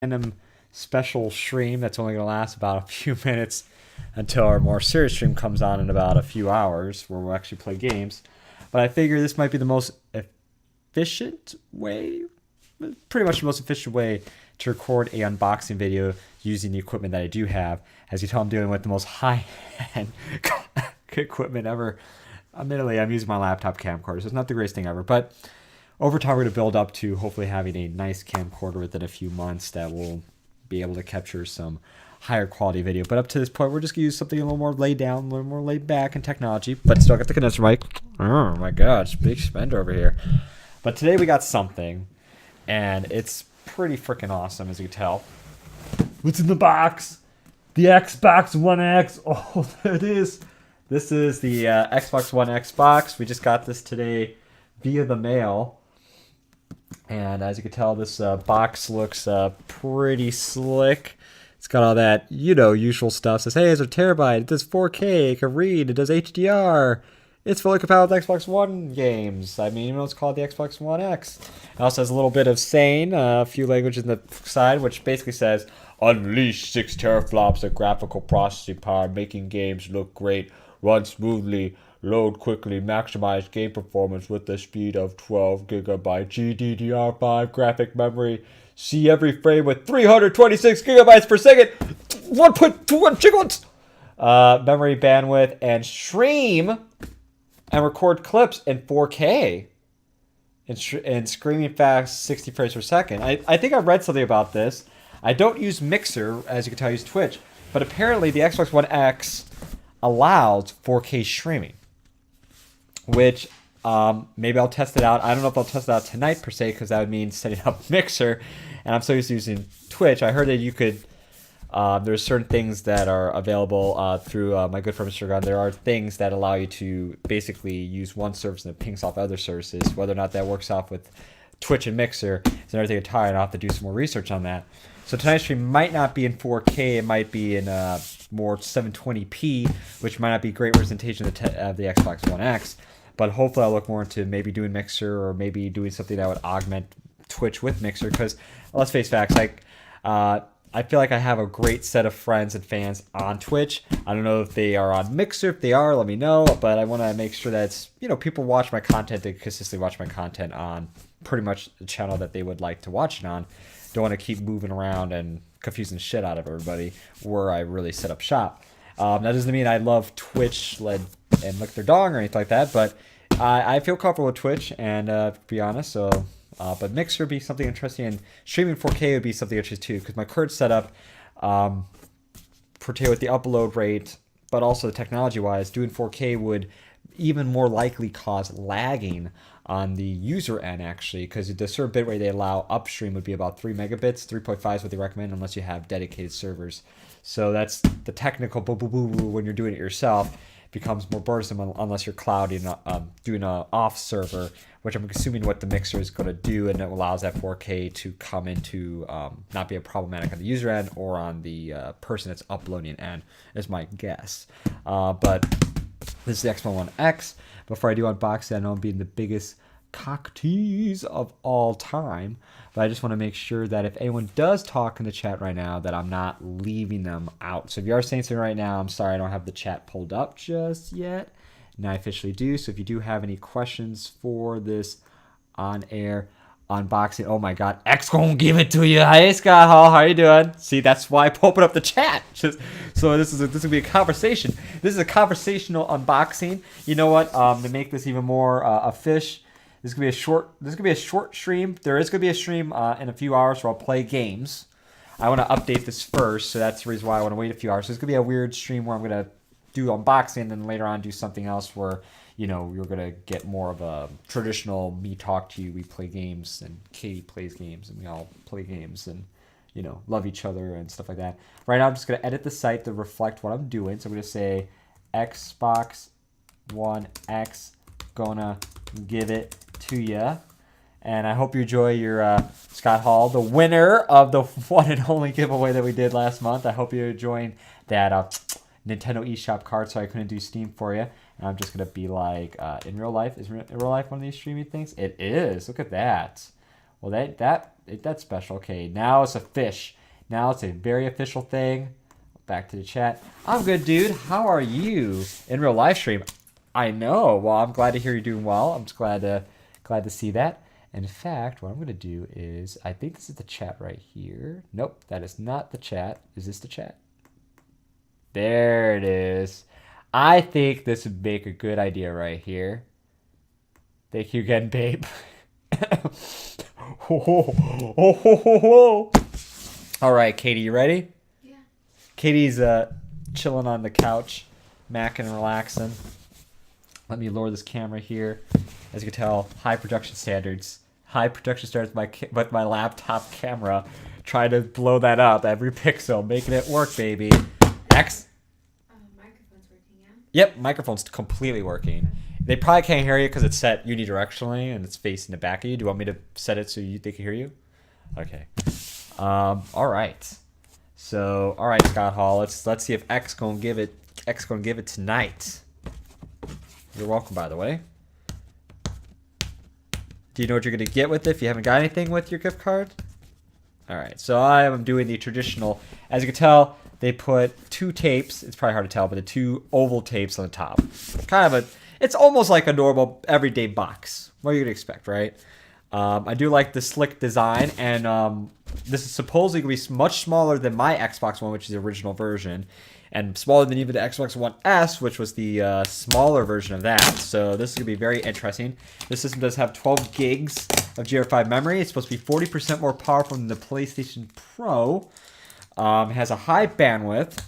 random special stream that's only going to last about a few minutes until our more serious stream comes on in about a few hours where we'll actually play games. But I figure this might be the most efficient way, pretty much the most efficient way to record a unboxing video using the equipment that I do have. As you tell, I'm dealing with the most high-end equipment ever. Admittedly, I'm using my laptop camcorder, so it's not the greatest thing ever. But over time, we're going to build up to hopefully having a nice camcorder within a few months that will be able to capture some higher quality video. But up to this point, we're just going to use something a little more laid down, a little more laid back in technology, but still got the condenser mic. Oh my gosh, big spender over here. But today we got something, and it's pretty freaking awesome, as you can tell. What's in the box? The Xbox One X. Oh, there it is. This is the Xbox One X box. We just got this today via the mail. And as you can tell, this box looks pretty slick. It's got all that, usual stuff. It says, hey, it's a terabyte. It does 4K. It can read. It does HDR. It's fully compatible with Xbox One games. I mean, it's called the Xbox One X. It also has a little bit of saying, a few languages on the side, which basically says, unleash 6 teraflops of graphical processing power, making games look great, run smoothly, load quickly, maximize game performance with the speed of 12 gigabyte GDDR5 graphic memory. See every frame with 326 gigabytes per second, 1.21 gigabytes memory bandwidth, and stream and record clips in 4K and screaming fast 60 frames per second. I think I read something about this. I don't use Mixer, as you can tell, I use Twitch, but apparently the Xbox One X allows 4K streaming, which maybe I'll test it out. I don't know if I'll test it out tonight per se, because that would mean setting up Mixer, and I'm so used to using Twitch. I heard that you could, there's certain things that are available through my good friend Mr. Gunn. There are things that allow you to basically use one service and it pings off other services. Whether or not that works off with Twitch and Mixer is another thing entirely, and I'll have to do some more research on that. So tonight's stream might not be in 4K. It might be in more 720p, which might not be a great representation of the Xbox One X. But hopefully I'll look more into maybe doing Mixer or maybe doing something that would augment Twitch with Mixer. Because let's face facts, I feel like I have a great set of friends and fans on Twitch. I don't know if they are on Mixer. If they are, let me know. But I want to make sure that it's, people watch my content. They consistently watch my content on pretty much the channel that they would like to watch it on. Don't want to keep moving around and confusing the shit out of everybody where I really set up shop. That doesn't mean I love Twitch and lick their dong or anything like that, but I feel comfortable with Twitch, and to be honest, but Mixer would be something interesting, and streaming 4K would be something interesting too, because my current setup, particularly with the upload rate, but also the technology-wise, doing 4K would even more likely cause lagging on the user end, actually, because the server bitrate they allow upstream would be about 3 megabits. 3.5 is what they recommend unless you have dedicated servers. So that's the technical boo-boo-boo when you're doing it yourself. It becomes more burdensome unless you're clouding, doing an off server, which I'm assuming what the Mixer is going to do, and it allows that 4K to come into not be a problematic on the user end or on the person that's uploading end, is my guess. But this is the Xbox One X. Before I do unbox it, I know I'm being the biggest cock tease of all time, but I just want to make sure that if anyone does talk in the chat right now, that I'm not leaving them out. So if you are saying something right now, I'm sorry I don't have the chat pulled up just yet. Now I officially do. So if you do have any questions for this on-air unboxing, oh my god, X gonna give it to you. Hey Scott Hall, how you doing? See, that's why I open up the chat. So this will be a conversation. This is a conversational unboxing. You know what? To make this even more official, this could be a short stream. There is gonna be a stream in a few hours where I'll play games. I want to update this first, so that's the reason why I want to wait a few hours. So it's gonna be a weird stream where I'm gonna do unboxing, and then later on do something else where you're going to get more of a traditional me talk to you, we play games, and Katie plays games, and we all play games, and, love each other and stuff like that. Right now, I'm just going to edit the site to reflect what I'm doing. So I'm going to say Xbox One X, gonna give it to ya. And I hope you enjoy your Scott Hall, the winner of the one and only giveaway that we did last month. I hope you're enjoying that Nintendo eShop card, so I couldn't do Steam for you. And I'm just going to be like, in real life, is in real life one of these streaming things? It is. Look at that. Well, that's special. Okay, now it's a fish. Now it's a very official thing. Back to the chat. I'm good, dude. How are you in real live stream? I know. Well, I'm glad to hear you're doing well. I'm just glad to see that. And in fact, what I'm going to do is, I think this is the chat right here. Nope, that is not the chat. Is this the chat? There it is. I think this would make a good idea right here. Thank you again, babe. All right, Katie, you ready? Yeah. Katie's chilling on the couch, macking and relaxing. Let me lower this camera here. As you can tell, high production standards. High production standards with my laptop camera. Trying to blow that up every pixel, making it work, baby. Microphone's working, yeah? Yep, microphone's completely working. They probably can't hear you because it's set unidirectionally and it's facing the back of you. Do you want me to set it so they can hear you? Okay. All right. So, all right, Scott Hall. Let's see if X gonna give it tonight. You're welcome, by the way. Do you know what you're gonna get with it? If you haven't got anything with your gift card. All right. So I am doing the traditional. As you can tell, they put 2 tapes. It's probably hard to tell, but the 2 oval tapes on the top. Kind of it's almost like a normal everyday box. What are you gonna expect, right? I do like the slick design, and this is supposedly going to be much smaller than my Xbox One, which is the original version, and smaller than even the Xbox One S, which was the smaller version of that. So this is going to be very interesting. This system does have 12 gigs of GDDR5 memory. It's supposed to be 40% more powerful than the PlayStation Pro. It has a high bandwidth,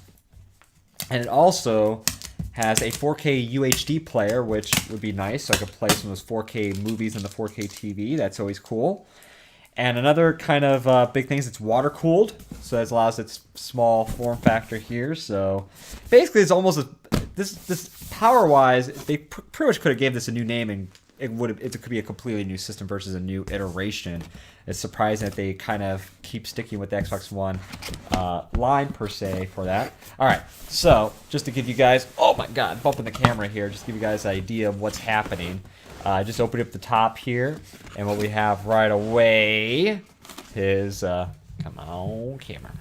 and it also has a 4K UHD player, which would be nice, so I could play some of those 4K movies on the 4K TV. That's always cool. And another kind of big thing is it's water cooled, so that allows its small form factor here. So basically, it's almost this power wise, they pretty much could have gave this a new name, and it could be a completely new system versus a new iteration. It's surprising that they kind of keep sticking with the Xbox One line per se for that. All right, so just to give you guys, oh my God, bumping the camera here, just to give you guys an idea of what's happening. Just open up the top here, and what we have right away is come on camera,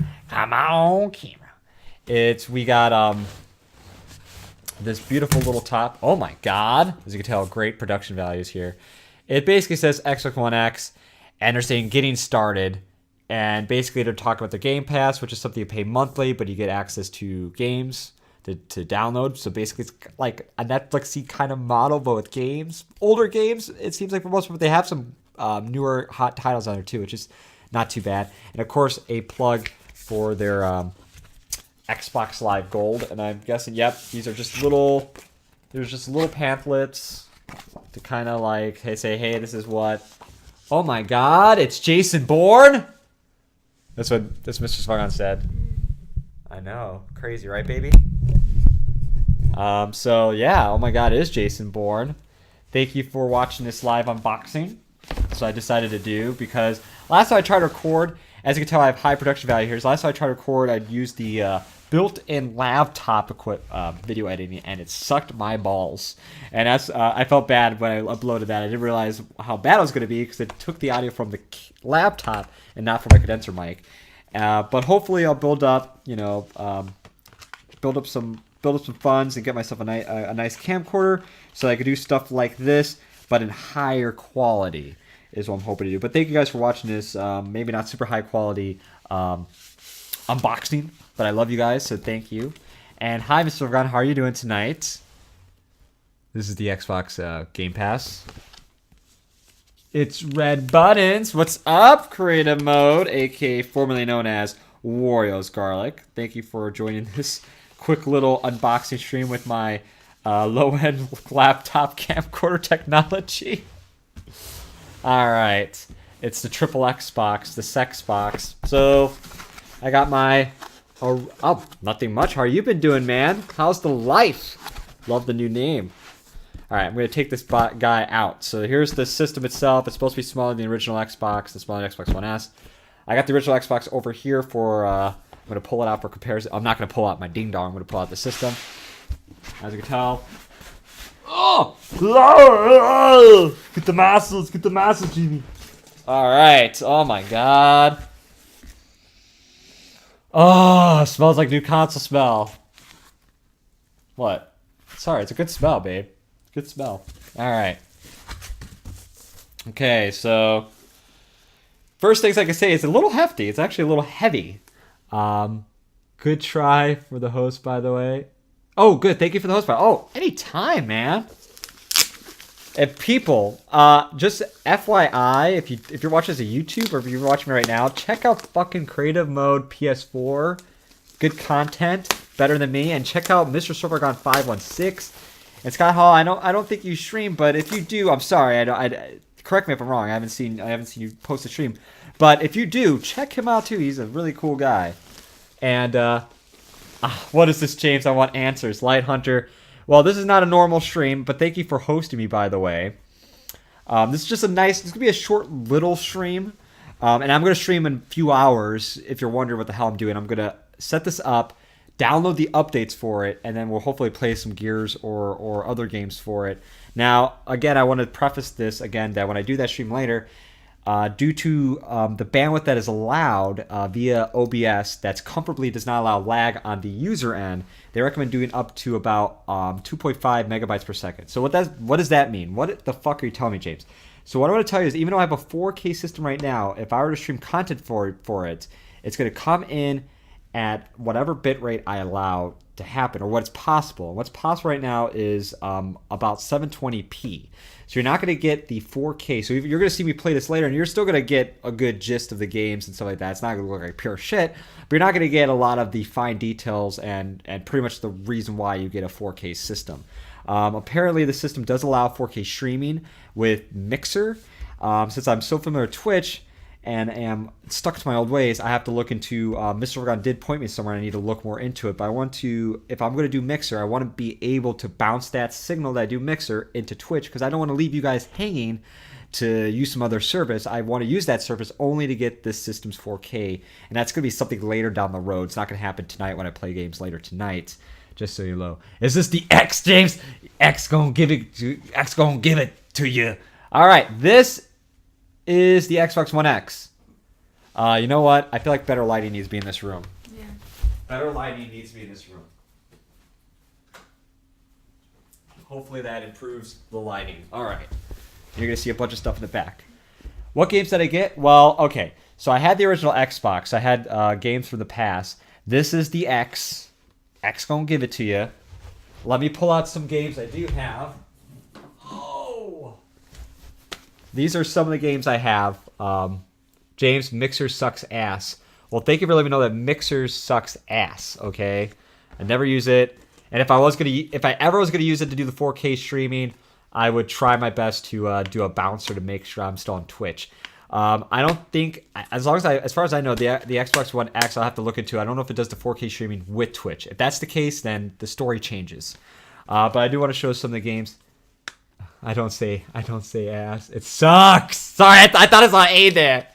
we got this beautiful little top. Oh my God, as you can tell, great production values here. It basically says Xbox One X, and they're saying getting started, and basically they're talking about the Game Pass, which is something you pay monthly, but you get access to games to download. So basically it's like a Netflix-y kind of model, but with games. Older games, it seems like for most part, they have some newer hot titles on there too, which is not too bad. And of course, a plug for their Xbox Live Gold. And I'm guessing, yep, these are just little, there's just little pamphlets to kind of like, say, hey, this is what. Oh my God, it's Jason Bourne. That's what Mr. Svargon said. I know, crazy, right, baby? So yeah, oh my God, it is Jason Bourne. Thank you for watching this live unboxing. So I decided to do, because last time I tried to record, as you can tell, I have high production value here. So last time I tried to record, I'd use the built-in laptop video editing, and it sucked my balls. And I felt bad when I uploaded that. I didn't realize how bad it was going to be, because it took the audio from the laptop and not from my condenser mic. But hopefully I'll build up, build up some funds and get myself a nice camcorder so I could do stuff like this, but in higher quality is what I'm hoping to do. But thank you guys for watching this. Maybe not super high quality unboxing, but I love you guys, so thank you. And hi, Mr. Vargan, how are you doing tonight? This is the Xbox Game Pass. It's Red Buttons. What's up, Creative Mode, aka formerly known as Wario's Garlic. Thank you for joining this quick little unboxing stream with my low-end laptop camcorder technology. All right, it's the triple X box, the sex box. So I got my nothing much. How you been doing, man? How's the life? Love the new name. All right, I'm going to take this guy out. So here's the system itself. It's supposed to be smaller than the original Xbox, the smaller Xbox One S. I got the original Xbox over here for, I'm going to pull it out for comparison. I'm not going to pull out my ding dong. I'm going to pull out the system. As you can tell. Oh! Get the muscles, Jimmy. All right. Oh my god. Oh, smells like new console smell. What? Sorry, it's a good smell, babe. Good smell. All right. Okay, so first things I can say, it's a little hefty. It's actually a little heavy. Good try for the host, by the way. Oh, good. Thank you for the host. Oh, anytime, man. If people, just FYI, if you're watching this on YouTube or if you're watching me right now, check out fucking Creative Mode PS4. Good content, better than me, and check out Mr. Silvergon 516 and Scott Hall. I don't think you stream, but if you do, I'm sorry. Correct me if I'm wrong. I haven't seen you post a stream, but if you do, check him out too. He's a really cool guy. And what is this, James? I want answers. Light Hunter. Well, this is not a normal stream, but thank you for hosting me, by the way. This is just this is going to be a short little stream. And I'm going to stream in a few hours. If you're wondering what the hell I'm doing, I'm going to set this up, download the updates for it, and then we'll hopefully play some Gears or other games for it. Now, again, I want to preface this again that when I do that stream later, due to the bandwidth that is allowed via OBS that's comfortably does not allow lag on the user end, they recommend doing up to about 2.5 megabytes per second. So what does that mean? What the fuck are you telling me, James? So what I want to tell you is, even though I have a 4K system right now, if I were to stream content for it, it's going to come in at whatever bitrate I allow to happen, or what's possible. What's possible right now is about 720p. So you're not going to get the 4K. So you're going to see me play this later, and you're still going to get a good gist of the games and stuff like that. It's not going to look like pure shit, but you're not going to get a lot of the fine details and pretty much the reason why you get a 4K system. Apparently, the system does allow 4K streaming with Mixer. Since I'm so familiar with Twitch and am stuck to my old ways, I have to look into. Mr. Orgon did point me somewhere, and I need to look more into it. But I want to, if I'm going to do Mixer, I want to be able to bounce that signal that I do Mixer into Twitch, because I don't want to leave you guys hanging to use some other service. I want to use that service only to get this system's 4K, and that's going to be something later down the road. It's not going to happen tonight when I play games later tonight. Just so you know. Is this the X, James? X gonna give it to you. All right, this is the Xbox One X. You know what? I feel like better lighting needs to be in this room. Yeah. Better lighting needs to be in this room. Hopefully that improves the lighting. All right. You're going to see a bunch of stuff in the back. What games did I get? Well, okay. So I had the original Xbox. I had games from the past. This is the X. X gonna give it to you. Let me pull out some games I do have. Oh! These are some of the games I have. James, Mixer sucks ass. Well, thank you for letting me know that Mixer sucks ass, okay? I never use it. And if I ever was gonna use it to do the 4K streaming, I would try my best to do a bouncer to make sure I'm still on Twitch. I don't think, as far as I know, the Xbox One X, I'll have to look into. I don't know if it does the 4K streaming with Twitch. If that's the case, then the story changes. But I do want to show some of the games. I don't say ass. It sucks. Sorry, I thought I saw A there.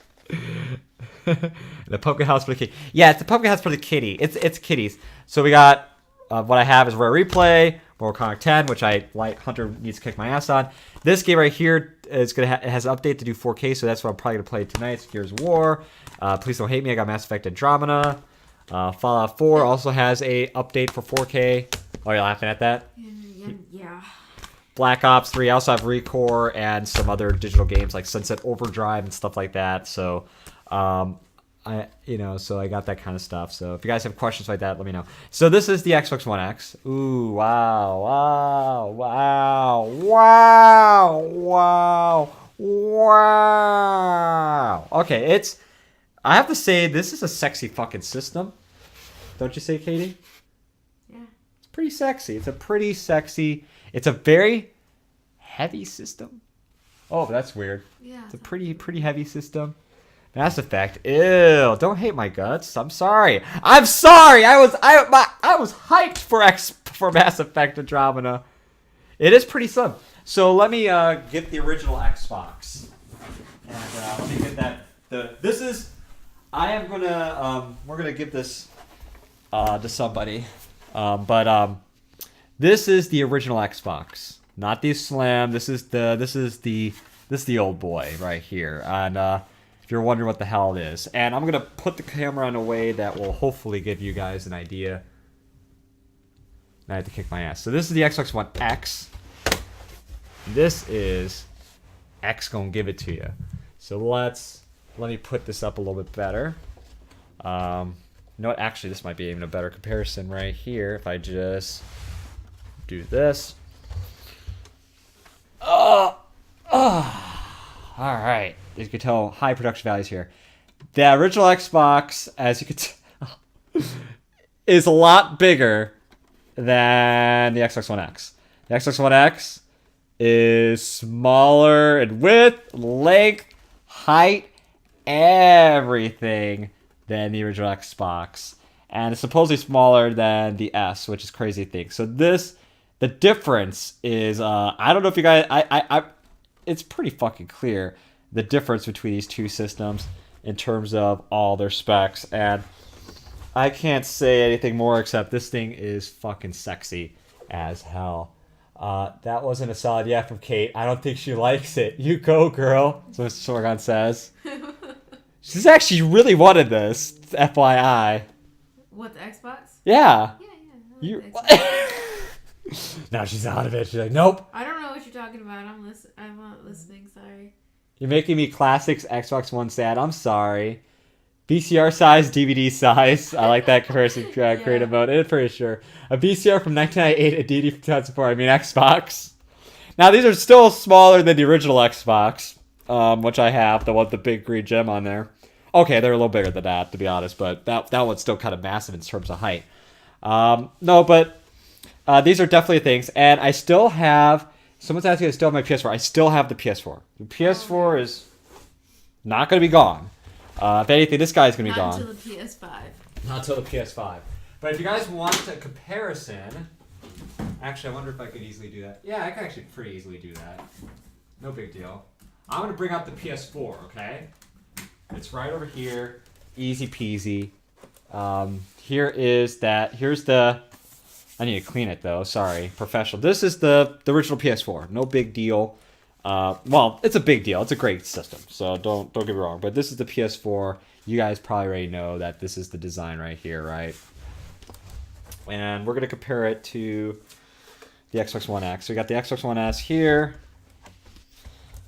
The pumpkin house for the kitty. Yeah, it's the pumpkin house for the kitty. It's kitties. So we got what I have is Rare Replay, Mortal Kombat 10, which Light Hunter needs to kick my ass on. This game right here is it has an update to do 4K, so that's what I'm probably gonna play tonight. It's Gears of War. Please don't hate me. I got Mass Effect Andromeda. Fallout 4 also has a update for 4K. Oh, you're laughing at that? Yeah. Black Ops 3. I also have Recore and some other digital games like Sunset Overdrive and stuff like that. So, so I got that kind of stuff. So if you guys have questions like that, let me know. So this is the Xbox One X. Ooh, wow. Okay, I have to say, this is a sexy fucking system. Don't you say, Katie? Yeah. It's pretty sexy. It's a very heavy system. Oh, that's weird. Yeah. It's a pretty heavy system. Mass Effect. Ew, don't hate my guts. I'm sorry. I was hyped for Mass Effect Andromeda. It is pretty slim. So let me get the original Xbox. And let me get that. We're gonna give this to somebody. This is the original Xbox, not the Slim. This is the This is the old boy right here. And if you're wondering what the hell it is. And I'm going to put the camera in a way that will hopefully give you guys an idea. I had to kick my ass. So this is the Xbox One X. This is X gonna give it to you. So let me put this up a little bit better. You know what? Actually, this might be even a better comparison right here if I just do this. All right. As you can tell, high production values here. The original Xbox, as you can tell, is a lot bigger than the Xbox One X. The Xbox One X is smaller in width, length, height, everything than the original Xbox. And it's supposedly smaller than the S, which is crazy to think. So the difference is, I don't know if you guys, it's pretty fucking clear, the difference between these two systems in terms of all their specs. And I can't say anything more except this thing is fucking sexy as hell. That wasn't a solid yeah from Kate. I don't think she likes it. You go, girl. That's what Mr. Sorgon says. She's actually really wanted this. FYI. What, the Xbox? Yeah. Yeah. You. The Xbox. Now she's out of it. She's like, nope. I don't know what you're talking about. I'm not listening. Sorry. You're making me classics Xbox One sad. I'm sorry. VCR size, DVD size. I like that comparison. Creative mode. I'm pretty sure. A VCR from 1998, a DVD from 2004. I mean, Xbox. Now, these are still smaller than the original Xbox, which I have. The one with the big green gem on there. Okay, they're a little bigger than that, to be honest, but that one's still kind of massive in terms of height. No, but these are definitely things. And I still have... Someone's asking if I still have my PS4. I still have the PS4. The PS4 is not going to be gone. If anything, this guy's going to be gone. Not until the PS5. Not until the PS5. But if you guys want a comparison... Actually, I wonder if I could easily do that. Yeah, I can actually pretty easily do that. No big deal. I'm going to bring up the PS4, okay? It's right over here. Easy peasy. Here's the... I need to clean it, though. Sorry. Professional. This is the original PS4. No big deal. Well, it's a big deal. It's a great system, so don't get me wrong. But this is the PS4. You guys probably already know that this is the design right here, right? And we're going to compare it to the Xbox One X. So we got the Xbox One S here.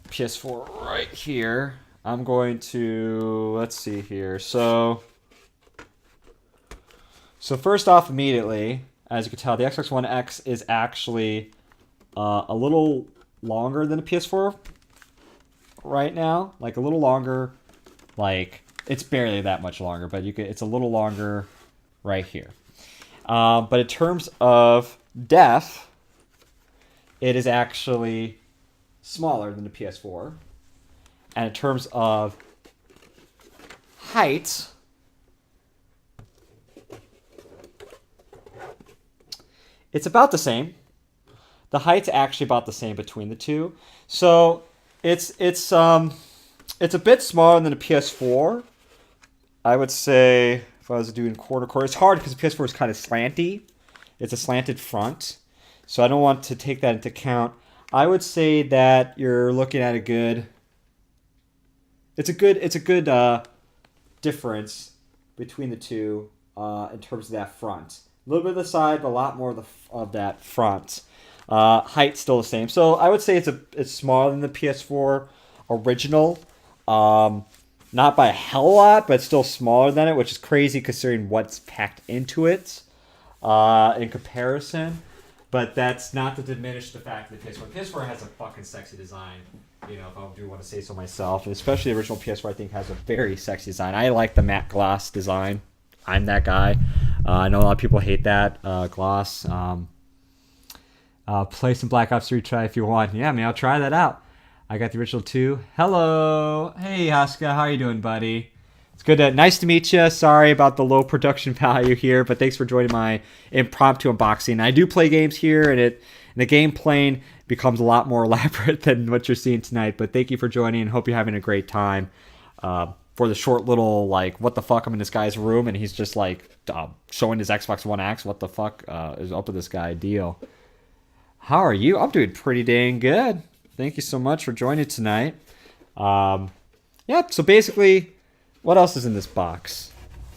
PS4 right here. I'm going to... Let's see here. So first off, immediately, as you can tell, the Xbox One X is actually a little longer than a PS4 right now. Like a little longer. Like it's barely that much longer, but it's a little longer right here. But in terms of depth, it is actually smaller than the PS4. And in terms of height, it's about the same. The height's actually about the same between the two. So it's a bit smaller than the PS4. I would say if I was doing quarter, it's hard because the PS4 is kind of slanty. It's a slanted front. So I don't want to take that into account. I would say that you're looking at a good difference between the two in terms of that front. A little bit of the side, but a lot more of that front. Height still the same. So I would say it's smaller than the PS4 original. Not by a hell of a lot, but still smaller than it, which is crazy considering what's packed into it in comparison. But that's not to diminish the fact that the PS4. PS4 has a fucking sexy design. You know, if I do want to say so myself. And especially the original PS4, I think, has a very sexy design. I like the matte gloss design. I'm that guy. I know a lot of people hate that gloss. Play some Black Ops 3 try if you want. Yeah, man, I'll try that out. I got the original 2. Hello. Hey, Haska. How you doing, buddy? It's good. Nice to meet you. Sorry about the low production value here, but thanks for joining my impromptu unboxing. I do play games here, and the game playing becomes a lot more elaborate than what you're seeing tonight. But thank you for joining, and hope you're having a great time. For the short little, like, what the fuck, I'm in this guy's room, and he's just, like, showing his Xbox One X. What the fuck is up with this guy deal? How are you? I'm doing pretty dang good. Thank you so much for joining tonight. Yeah, so basically, what else is in this box?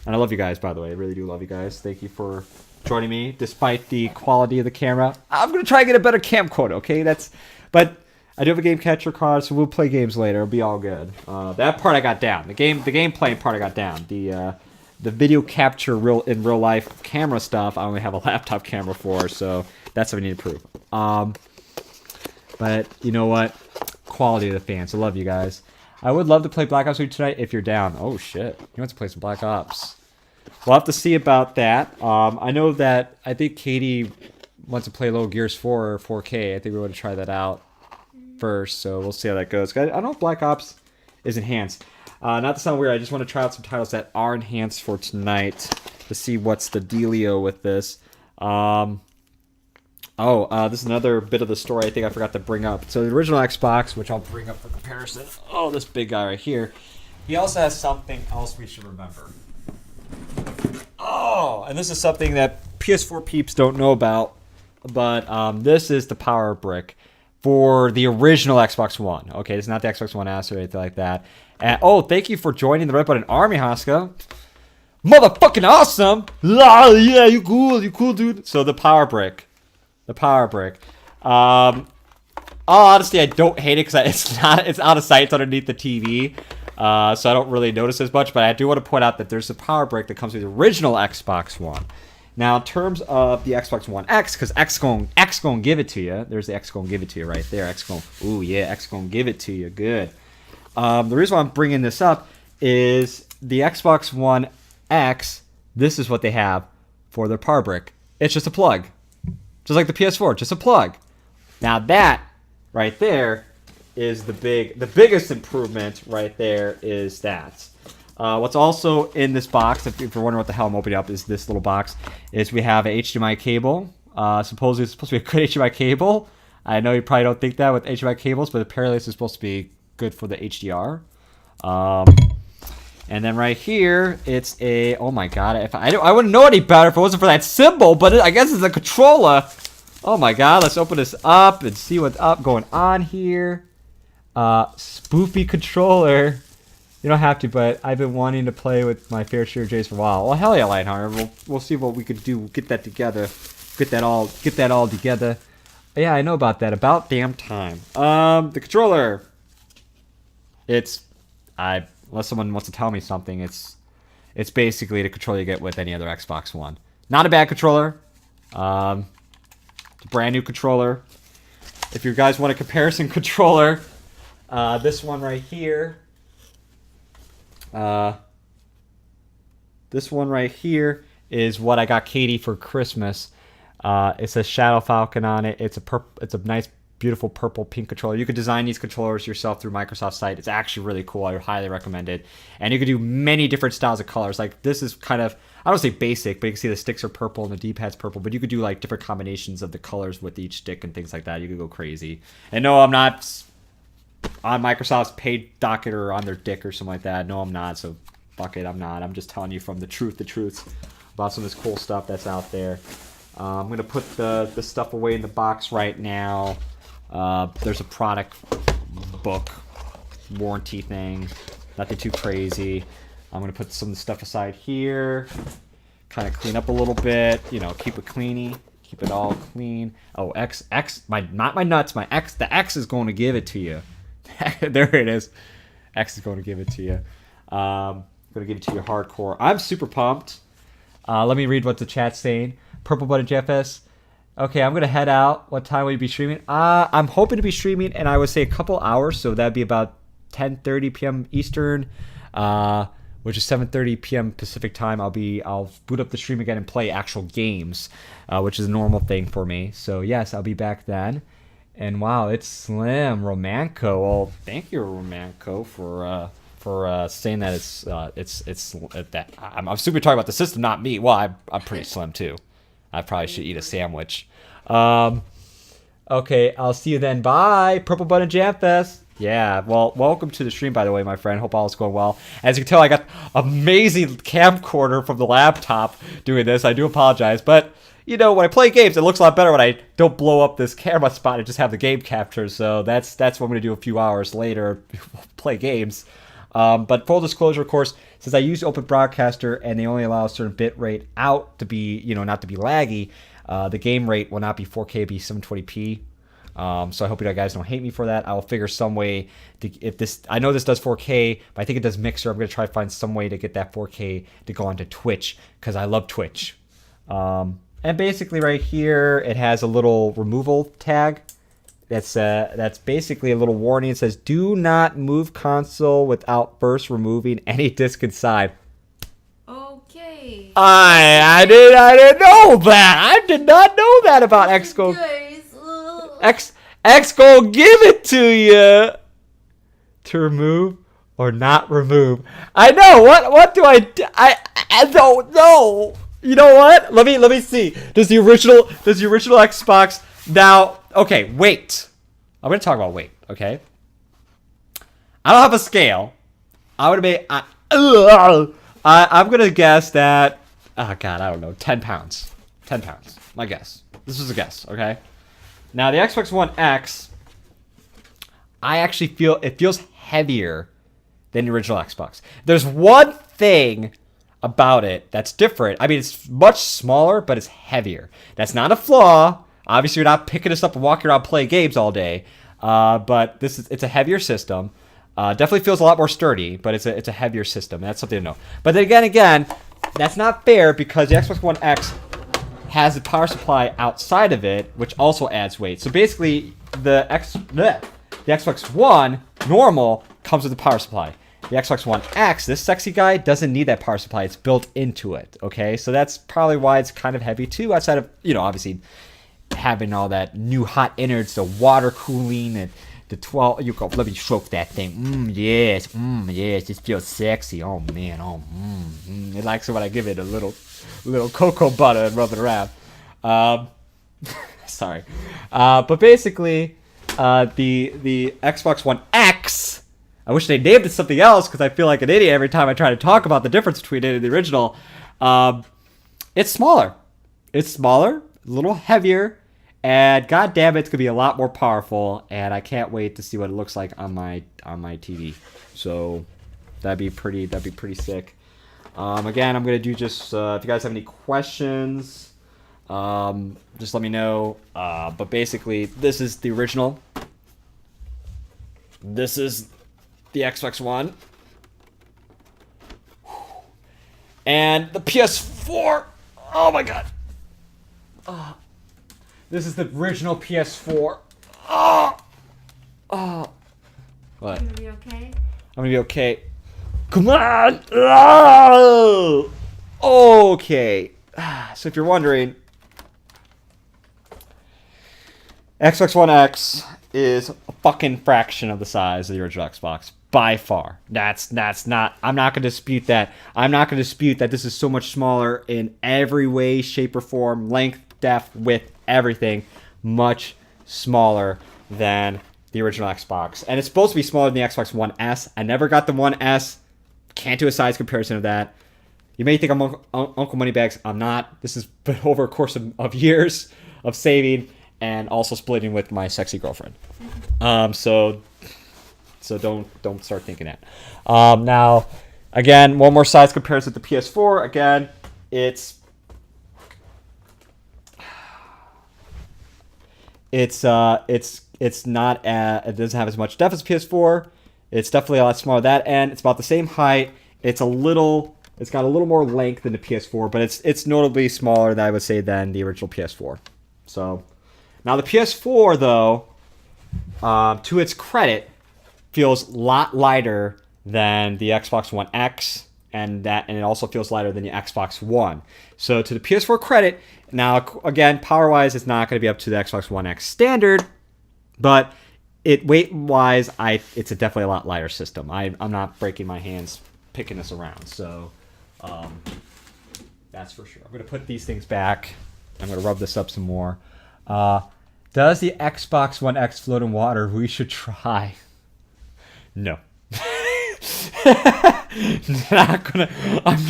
And I love you guys, by the way. I really do love you guys. Thank you for joining me, despite the quality of the camera. I'm going to try and get a better camcorder, okay? But I do have a game catcher card, so we'll play games later. It'll be all good. That part I got down. The game playing part I got down. The video capture in real life camera stuff, I only have a laptop camera for, so that's what I need to prove. But you know what? Quality of the fans. I love you guys. I would love to play Black Ops with you tonight if you're down. Oh shit. You want to play some Black Ops. We'll have to see about that. I know that I think Katie wants to play a little Gears 4 or 4K. I think we want to try that out first, so we'll see how that goes. I don't know if Black Ops is enhanced. Not to sound weird, I just want to try out some titles that are enhanced for tonight to see what's the dealio with this. This is another bit of the story I think I forgot to bring up. So the original Xbox, which I'll bring up for comparison. Oh, this big guy right here. He also has something else we should remember. Oh, and this is something that PS4 peeps don't know about, but this is the power brick for the original Xbox One. Okay, it's not the Xbox One S or anything like that. And, thank you for joining the Red Button Army, Haska. Motherfucking awesome! Ah, yeah, you cool, dude. So the power brick. Honestly, I don't hate it because it's out of sight. It's underneath the TV, so I don't really notice as much. But I do want to point out that there's a power brick that comes with the original Xbox One. Now, in terms of the Xbox One X, because X gon' give it to you. There's the X gon' give it to you right there. X gon' give it to you. Good. The reason why I'm bringing this up is the Xbox One X. This is what they have for their power brick. It's just a plug. Just like the PS4, just a plug. Now that right there is the biggest improvement right there is that. What's also in this box, if you're wondering what the hell I'm opening up, is this little box, is we have a HDMI cable. Supposedly it's supposed to be a good HDMI cable. I know you probably don't think that with HDMI cables, but apparently this is supposed to be good for the HDR. And then right here, it's a, oh my god, I wouldn't know any better if it wasn't for that symbol, but I guess it's a controller. Oh my god, let's open this up and see what's going on here. Spoofy controller. You don't have to, but I've been wanting to play with my fair share of Jays for a while. Well, hell yeah, Lionheart. We'll see what we could do. Get that together. Get that all together. Yeah, I know about that. About damn time. The controller. Unless someone wants to tell me something, it's basically the controller you get with any other Xbox One. Not a bad controller. It's a brand new controller. If you guys want a comparison controller, this one right here. This one right here is what I got Katie for Christmas. It says Shadow Falcon on it. It's a nice, beautiful purple pink controller. You could design these controllers yourself through Microsoft's site. It's actually really cool. I highly recommend it. And you could do many different styles of colors. Like this is kind of, I don't say basic, but you can see the sticks are purple and the D-pad's purple. But you could do like different combinations of the colors with each stick and things like that. You could go crazy. And no, I'm not on Microsoft's paid docket or on their dick or something like that. No, I'm not. So fuck it, I'm not. I'm just telling you from the truth about some of this cool stuff that's out there. I'm going to put the stuff away in the box right now. There's a product book warranty thing. Nothing too crazy. I'm going to put some of the stuff aside here. Kind of clean up a little bit. You know, keep it cleany. Keep it all clean. Oh, not my nuts. My X. The X is going to give it to you. There it is. X is going to give it to you. Going to give it to you hardcore. I'm super pumped. Let me read what the chat's saying. Purple Button JFS. Okay, I'm going to head out. What time will you be streaming? I'm hoping to be streaming, and I would say a couple hours, so that'd be about 10:30 p.m. Eastern, which is 7:30 p.m. Pacific time. I'll boot up the stream again and play actual games, which is a normal thing for me. So yes, I'll be back then. And wow, it's Slim Romanco. Well, thank you, Romanco, for saying that it's that. I'm super talking about the system, not me. Well, I'm pretty slim too. I probably should eat a sandwich. Okay, I'll see you then. Bye. Purple Button Jam Fest. Yeah, well, welcome to the stream, by the way, my friend. Hope all is going well. As you can tell, I got amazing camcorder from the laptop doing this. I do apologize, but you know, when I play games, it looks a lot better when I don't blow up this camera spot and just have the game capture. So that's what I'm going to do a few hours later, play games. But full disclosure, of course, since I use Open Broadcaster and they only allow a certain bit rate out to be, you know, not to be laggy, the game rate will not be 4K, it'll be 720p. So I hope you guys don't hate me for that. I will figure some way to, if this, I know this does 4K, but I think it does Mixer. I'm going to try to find some way to get that 4K to go onto Twitch because I love Twitch. And basically right here, it has a little removal tag. That's basically a little warning. It says, do not move console without first removing any disk inside. Okay. I didn't know that. I did not know that about Xcode. Xcode give it to you to remove or not remove. I know. What do I don't know. You know what? Let me see. Does the original Xbox now? Okay, weight. I'm gonna talk about weight. Okay. I don't have a scale. I'm gonna guess that. Oh God, I don't know. 10 pounds. 10 pounds. My guess. This is a guess. Okay. Now the Xbox One X, I actually feel it feels heavier than the original Xbox. There's one thing about it that's different. I mean, it's much smaller, but it's heavier. That's not a flaw. Obviously, you're not picking this up and walking around playing games all day. But it's a heavier system. Definitely feels a lot more sturdy, but it's a heavier system. That's something to know. But then again, that's not fair because the Xbox One X has a power supply outside of it, which also adds weight. So basically, the Xbox One normal comes with a power supply. The Xbox One X, this sexy guy, doesn't need that power supply. It's built into it, okay? So that's probably why it's kind of heavy too, outside of, you know, obviously having all that new hot innards, the water cooling, and the 12, you go, let me stroke that thing. Yes, it feels sexy. Oh, man, It likes it when I give it a little cocoa butter and rub it around. Sorry. But basically, the Xbox One X, I wish they named it something else because I feel like an idiot every time I try to talk about the difference between it and the original. It's smaller. It's smaller, a little heavier, and god damn it, it's gonna be a lot more powerful. And I can't wait to see what it looks like on my TV. So that'd be pretty sick. Again, I'm gonna do just if you guys have any questions, just let me know. But basically, this is the original. This is the Xbox One. And the PS4. Oh my god. This is the original PS4. What? You gonna be okay? I'm gonna be okay. Come on! Okay. So if you're wondering, Xbox One X is a fucking fraction of the size of the original Xbox. By far. That's not, I'm not going to dispute that. I'm not going to dispute that this is so much smaller in every way, shape, or form, length, depth, width, everything. Much smaller than the original Xbox. And it's supposed to be smaller than the Xbox One S. I never got the One S. Can't do a size comparison of that. You may think I'm Uncle Moneybags. I'm not. This has been over a course of years of saving and also splitting with my sexy girlfriend. So don't start thinking that. Now, again, one more size comparison with the PS4. Again, it's not it doesn't have as much depth as PS4. It's definitely a lot smaller than that, and it's about the same height. It's got a little more length than the PS4, but it's notably smaller than I would say than the original PS4. So now the PS4 though, to its credit, feels a lot lighter than the Xbox One X, and it also feels lighter than the Xbox One. So to the PS4 credit, now again, power-wise, it's not going to be up to the Xbox One X standard, but weight-wise, it's definitely a lot lighter system. I'm not breaking my hands picking this around, so that's for sure. I'm going to put these things back. I'm going to rub this up some more. Does the Xbox One X float in water? We should try. No. I'm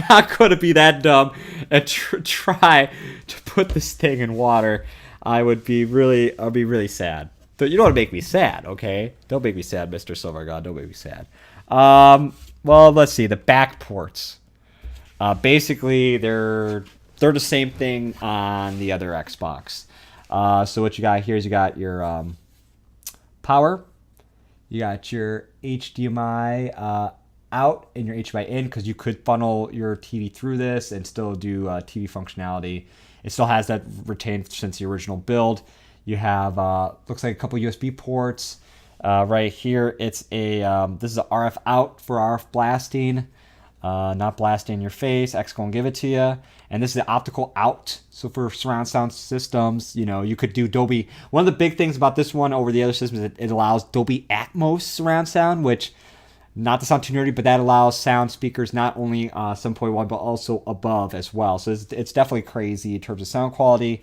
not gonna be that dumb and try to put this thing in water. I'll be really sad. But you don't want to make me sad, okay? Don't make me sad, Mr. Silver God. Don't make me sad. Well, let's see. The back ports. Basically, they're the same thing on the other Xbox. So what you got here is you got your power. You got your HDMI out and your HDMI in, because you could funnel your TV through this and still do TV functionality. It still has that retained since the original build. You have looks like a couple USB ports. Right here, it's a this is a RF out for RF blasting, not blasting in your face. X gonna give it to you. And this is the optical out. So for surround sound systems, you could do Dolby. One of the big things about this one over the other systems is it allows Dolby Atmos surround sound, which, not to sound too nerdy, but that allows sound speakers not only 7.1 but also above as well. So it's definitely crazy in terms of sound quality.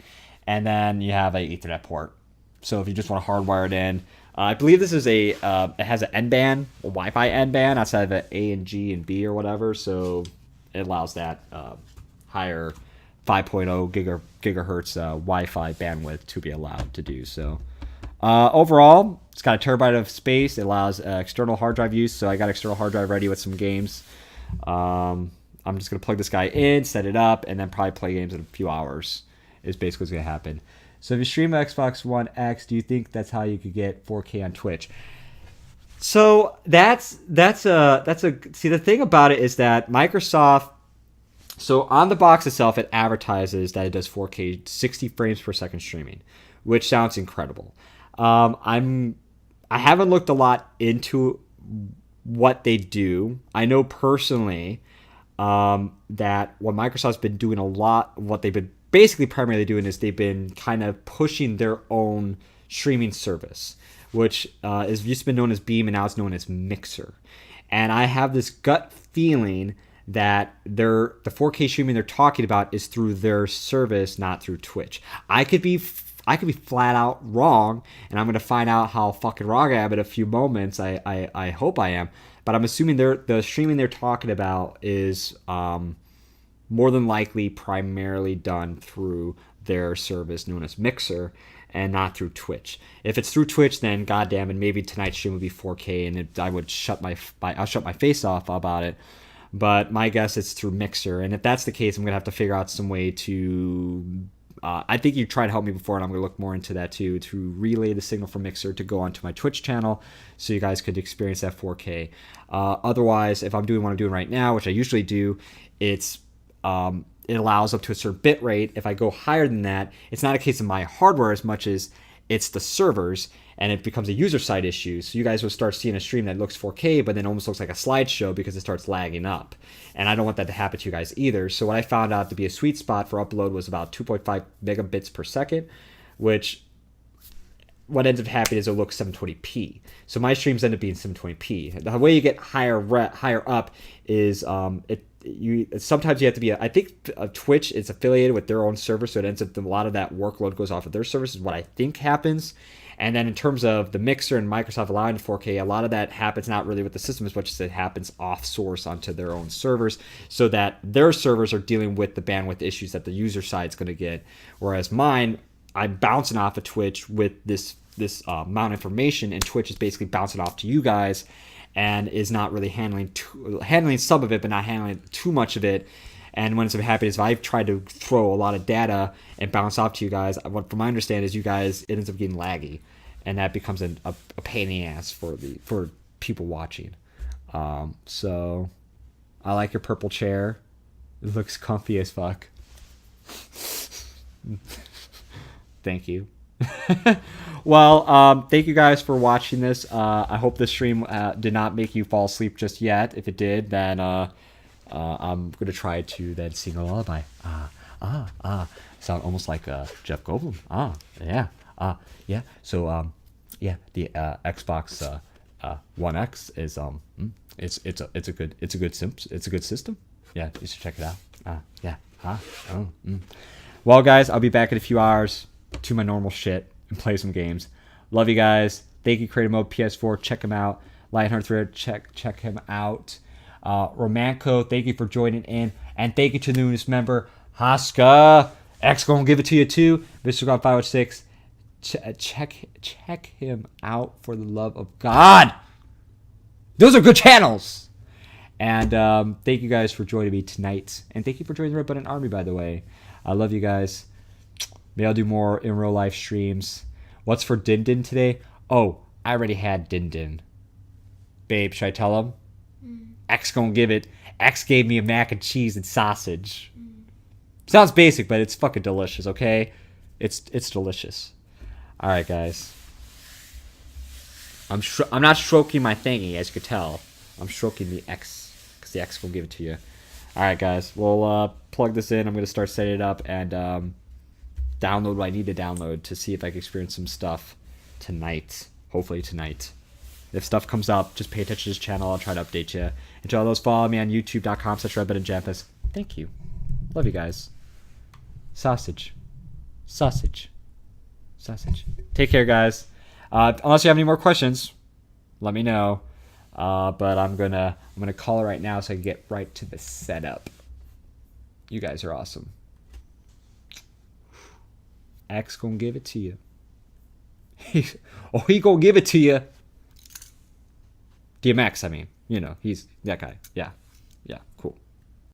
And then you have an Ethernet port. So if you just want to hardwire it in, I believe this is it has an N band, a Wi-Fi N band outside of an A and G and B or whatever. So it allows that higher 5.0 gigahertz Wi-Fi bandwidth to be allowed to do so. Overall, it's got a terabyte of space. It allows external hard drive use, so I got external hard drive ready with some games. I'm just going to plug this guy in, set it up, and then probably play games in a few hours is basically what's going to happen. So if you stream Xbox One X, do you think that's how you could get 4K on Twitch? So that's a see, the thing about it is that Microsoft, so on the box itself, it advertises that it does 4K 60 frames per second streaming, which sounds incredible. I haven't looked a lot into what they do. I know personally that what Microsoft's been doing a lot, what they've been basically primarily doing is they've been kind of pushing their own streaming service, which is used to be known as Beam and now it's known as Mixer. And I have this gut feeling that the 4K streaming they're talking about is through their service, not through Twitch. I could be flat out wrong, and I'm going to find out how fucking wrong I am in a few moments. I hope I am. But I'm assuming the streaming they're talking about is more than likely primarily done through their service known as Mixer and not through Twitch. If it's through Twitch, then goddamn it, maybe tonight's stream would be 4K and I would shut my face off about it. But my guess is through Mixer, and if that's the case, I'm gonna have to figure out some way to. I think you tried to help me before, and I'm gonna look more into that too, to relay the signal from Mixer to go onto my Twitch channel, so you guys could experience that 4K. Otherwise, if I'm doing what I'm doing right now, which I usually do, it allows up to a certain bit rate. If I go higher than that, it's not a case of my hardware as much as it's the servers, and it becomes a user side issue. So you guys will start seeing a stream that looks 4K, but then almost looks like a slideshow because it starts lagging up. And I don't want that to happen to you guys either. So what I found out to be a sweet spot for upload was about 2.5 megabits per second, which what ends up happening is it looks 720p. So my streams end up being 720p. The way you get higher up is sometimes you have to be. I think Twitch is affiliated with their own server, so it ends up a lot of that workload goes off of their service. Is what I think happens. And then in terms of the Mixer and Microsoft allowing 4K, a lot of that happens not really with the system as much as it happens off source onto their own servers, so that their servers are dealing with the bandwidth issues that the user side is going to get. Whereas mine, I'm bouncing off of Twitch with this amount of information, and Twitch is basically bouncing off to you guys and is not really handling some of it, but not handling too much of it. And when it's happening is if I've tried to throw a lot of data and bounce off to you guys, what from my understanding is you guys, it ends up getting laggy, and that becomes a pain in the ass for people watching. So I like your purple chair. It looks comfy as fuck. Thank you. Well, thank you guys for watching this. I hope this stream did not make you fall asleep just yet. If it did, then I'm going to try to then sing a lullaby. Sound almost like Jeff Goldblum. Yeah. So, the Xbox One X is it's a good system. Yeah, you should check it out. Well, guys, I'll be back in a few hours to my normal shit and play some games. Love you guys. Thank you, Creative Mode PS4. Check them out. Lionheart Thread, check him out. Romanco, thank you for joining in. And thank you to the newest member, Haska. X gonna give it to you too. Mr. God 506. Check him out for the love of God. Those are good channels. And thank you guys for joining me tonight. And thank you for joining the Red Button Army, by the way. I love you guys. Maybe I'll do more in real life streams. What's for Din Din today? Oh, I already had Din Din. Babe, should I tell him? X gonna give it. X gave me a mac and cheese and sausage. Sounds basic, but it's fucking delicious, okay? It's delicious. All right, guys. I'm not stroking my thingy, as you could tell. I'm stroking the X, because the X will give it to you. All right, guys. We'll plug this in. I'm going to start setting it up and download what I need to download to see if I can experience some stuff tonight. Hopefully tonight. If stuff comes up, just pay attention to this channel. I'll try to update you. And to all those, follow me on youtube.com/redbuttonjampus. Thank you. Love you guys. Sausage. Sausage. Sausage. Take care, guys. Unless you have any more questions, let me know. But I'm gonna call it right now so I can get right to the setup. You guys are awesome. X gonna give it to you. He gonna give it to you. DMX, I mean, you know, he's that guy. Yeah.